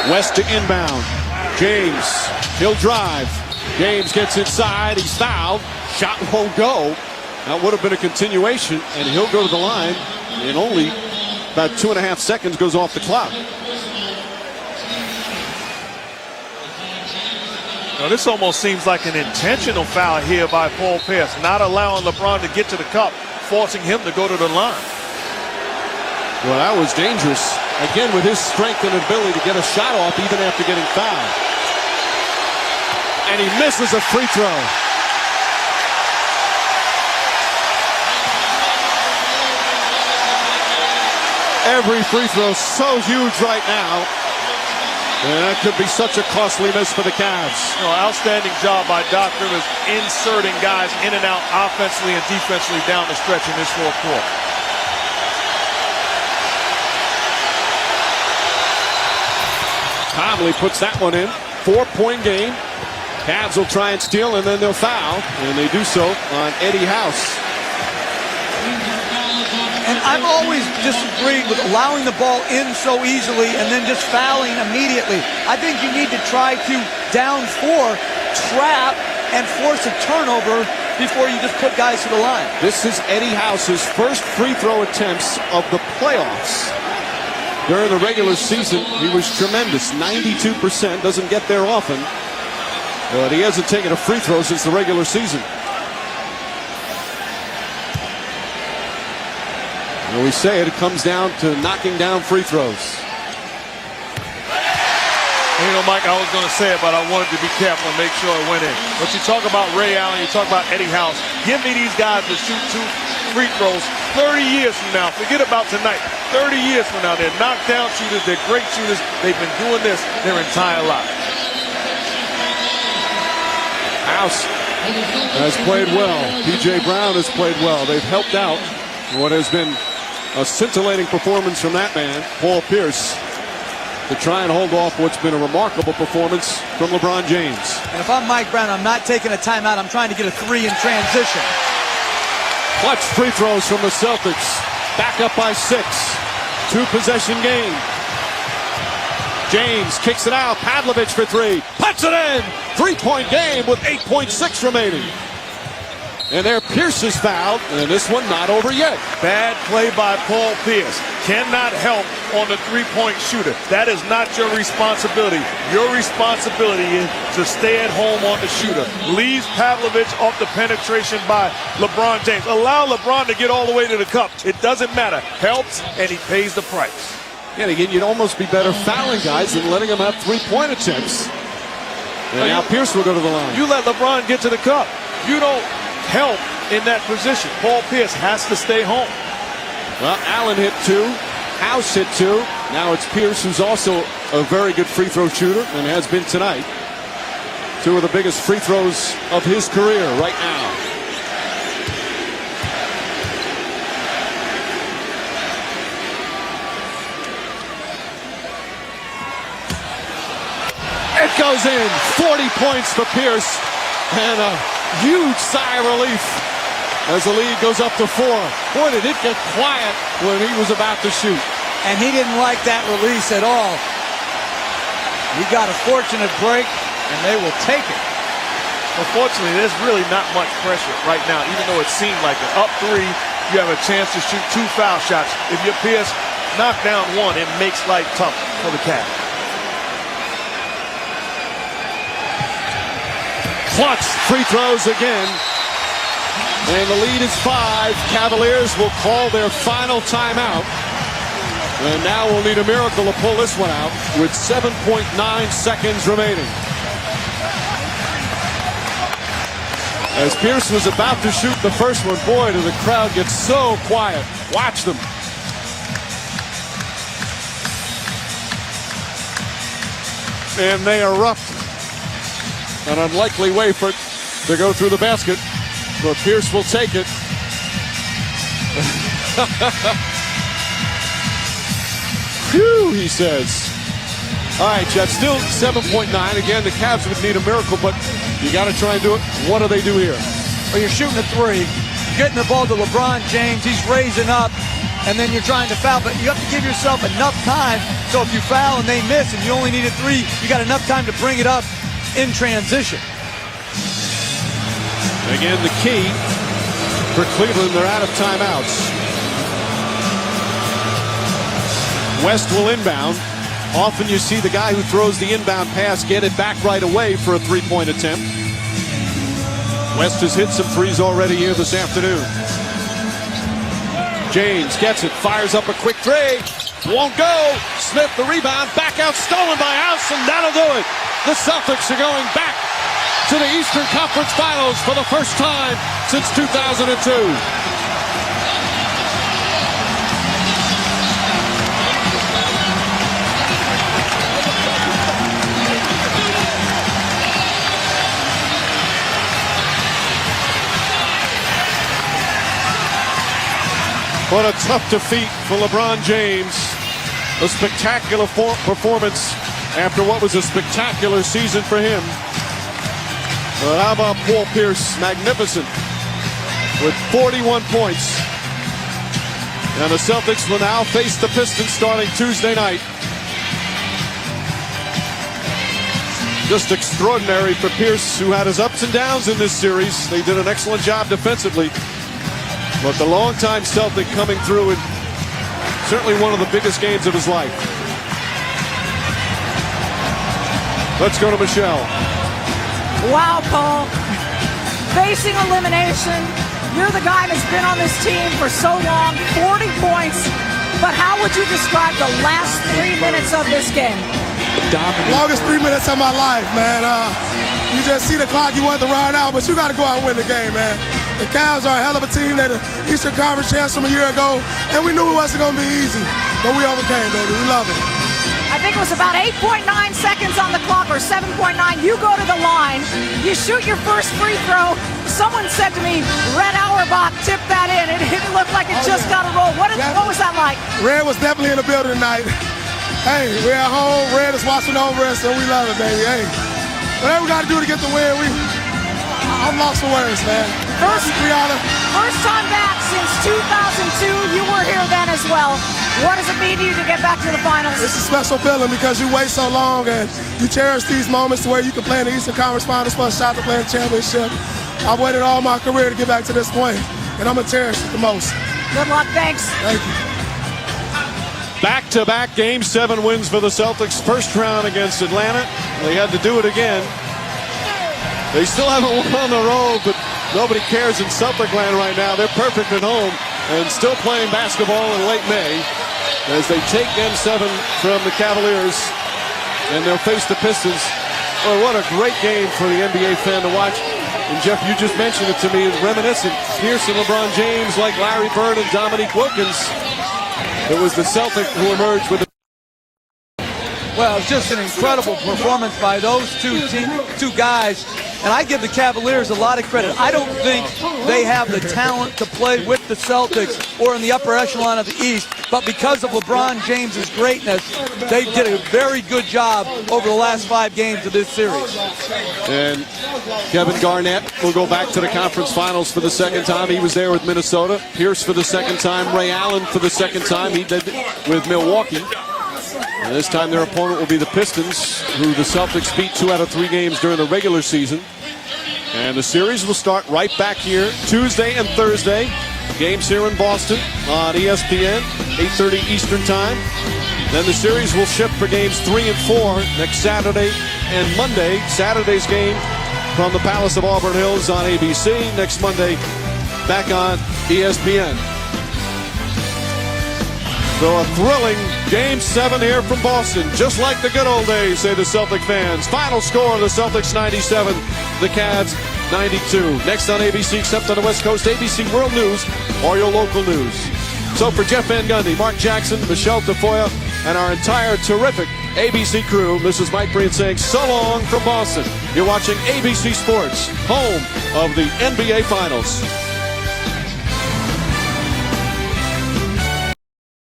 West to inbound. James, he'll drive. James gets inside. He's fouled. Shot won't go. That would have been a continuation, and he'll go to the line in only about 2.5 seconds goes off the clock. Now, this almost seems like an intentional foul here by Paul Pierce, not allowing LeBron to get to the cup, forcing him to go to the line. Well, that was dangerous. Again, with his strength and ability to get a shot off even after getting fouled. And he misses a free throw. Every free throw so huge right now. And that could be such a costly miss for the Cavs. Outstanding job by Doc Rivers inserting guys in and out offensively and defensively down the stretch in this fourth quarter. Conley puts that one in. 4-point game. Cavs will try and steal, and then they'll foul. And they do so on Eddie House. And I've always disagreed with allowing the ball in so easily and then just fouling immediately. I think you need to try to down 4, trap, and force a turnover before you just put guys to the line. This is Eddie House's first free throw attempts of the playoffs. During the regular season, he was tremendous. 92%, doesn't get there often. But he hasn't taken a free throw since the regular season. And we say it comes down to knocking down free throws. You know, Mike, I was going to say it, but I wanted to be careful and make sure it went in. But you talk about Ray Allen, you talk about Eddie House. Give me these guys to shoot 2 free throws 30 years from now. Forget about tonight. 30 years from now, they're knockdown shooters. They're great shooters. They've been doing this their entire lives. House has played well. P.J. Brown has played well. They've helped out what has been a scintillating performance from that man, Paul Pierce, to try and hold off what's been a remarkable performance from LeBron James. And if I'm Mike Brown, I'm not taking a timeout. I'm trying to get a 3 in transition. Clutch free throws from the Celtics. Back up by 6. 2-possession game. James kicks it out. Pavlovich for 3. Puts it in. 3-point game with 8.6 remaining. And there Pierce is fouled, and this one not over yet. Bad play by Paul Pierce. Cannot help on the three-point shooter. That is not your responsibility. Your responsibility is to stay at home on the shooter. Leaves Pavlovich off the penetration by LeBron James. Allow LeBron to get all the way to the cup. It doesn't matter. Helps, and he pays the price. And again, you'd almost be better fouling guys than letting them have three-point attempts. And now Pierce will go to the line. You let LeBron get to the cup. You don't help in that position. Paul Pierce has to stay home. Well, Allen hit 2. House hit 2. Now it's Pierce, who's also a very good free throw shooter and has been tonight. 2 of the biggest free throws of his career right now. It goes in. 40 points for Pierce. And a huge sigh of relief as the lead goes up to 4. Boy, did it get quiet when he was about to shoot. And he didn't like that release at all. He got a fortunate break, and they will take it. Unfortunately, there's really not much pressure right now, even though it seemed like it. Up 3, you have a chance to shoot 2 foul shots. If you're Pierce, knock down 1, it makes life tough for the Cavs. Clutch free throws again. And the lead is 5. Cavaliers will call their final timeout. And now we'll need a miracle to pull this one out with 7.9 seconds remaining. As Pierce was about to shoot the first one, boy, did the crowd get so quiet. Watch them. And they erupt. An unlikely way for it to go through the basket, but Pierce will take it. Phew, he says. All right, Jeff, still 7.9. Again, the Cavs would need a miracle, but you got to try and do it. What do they do here? Well, you're shooting a 3. You're getting the ball to LeBron James. He's raising up. and then you're trying to foul. But you have to give yourself enough time. So if you foul and they miss and you only needed 3, you got enough time to bring it up in transition. Again, the key for Cleveland, they're out of timeouts. West will inbound. Often you see the guy who throws the inbound pass get it back right away for a three-point attempt. West has hit some threes already here this afternoon. James gets it, fires up a quick three. Won't go. Smith the rebound, back out, stolen by House, and that'll do it. The Celtics are going back to the Eastern Conference Finals for the first time since 2002. What a tough defeat for LeBron James. A spectacular performance after what was a spectacular season for him. But how about Paul Pierce? Magnificent with 41 points. And the Celtics will now face the Pistons starting Tuesday night. Just extraordinary for Pierce, who had his ups and downs in this series. They did an excellent job defensively. But the longtime Celtic coming through in certainly one of the biggest games of his life. Let's go to Michelle. Wow, Paul. Facing elimination. You're the guy that's been on this team for so long. 40 points. But how would you describe the last 3 minutes of this game? Longest 3 minutes of my life, man. You just see the clock, you want to run out, but you got to go out and win the game, man. The Cavs are a hell of a team. They're the Eastern Conference champs from a year ago, and we knew it wasn't going to be easy, but we overcame, baby. We love it. I think it was about 8.9 seconds on the clock, or 7.9. You go to the line, you shoot your first free throw. Someone said to me, Red Auerbach tipped that in. It looked like it just got a roll. What was that like? Red was definitely in the building tonight. Hey, we're at home. Red is watching over us, and we love it, baby. Hey, whatever we got to do to get the win, I'm lost for words, man. First time back since 2002. You were here then as well. What does it mean to you to get back to the finals? It's a special feeling because you wait so long and you cherish these moments to where you can play in the Eastern Conference Finals for a shot to play in the championship. I've waited all my career to get back to this point, and I'm going to cherish it the most. Good luck. Thanks. Thank you. Back-to-back Game 7 wins for the Celtics. First round against Atlanta. They had to do it again. They still haven't won on the road, but nobody cares in Celtic land right now. They're perfect at home and still playing basketball in late May as they take Game 7 from the Cavaliers, and they'll face the Pistons. Boy, what a great game for the NBA fan to watch. And Jeff, you just mentioned it to me, it's reminiscent. Pierce and LeBron James, like Larry Bird and Dominique Wilkins. It was the Celtic who emerged with the... Well, it's just an incredible performance by those two guys. And I give the Cavaliers a lot of credit. I don't think they have the talent to play with the Celtics or in the upper echelon of the East, but because of LeBron James's greatness, they did a very good job over the last 5 games of this series. And Kevin Garnett will go back to the conference finals for the second time. He was there with Minnesota. Pierce for the second time. Ray Allen for the second time. He did it with Milwaukee. And this time their opponent will be the Pistons, who the Celtics beat 2 out of 3 games during the regular season. And the series will start right back here Tuesday and Thursday. Games here in Boston on ESPN, 8:30 Eastern Time. Then the series will shift for games 3 and 4 next Saturday and Monday. Saturday's game from the Palace of Auburn Hills on ABC. Next Monday, back on ESPN. So a thrilling Game 7 here from Boston, just like the good old days, say the Celtic fans. Final score, the Celtics 97, the Cavs 92. Next on ABC, except on the West Coast, ABC World News or your local news. So for Jeff Van Gundy, Mark Jackson, Michelle Tafoya, and our entire terrific ABC crew, this is Mike Breen saying so long from Boston. You're watching ABC Sports, home of the NBA Finals.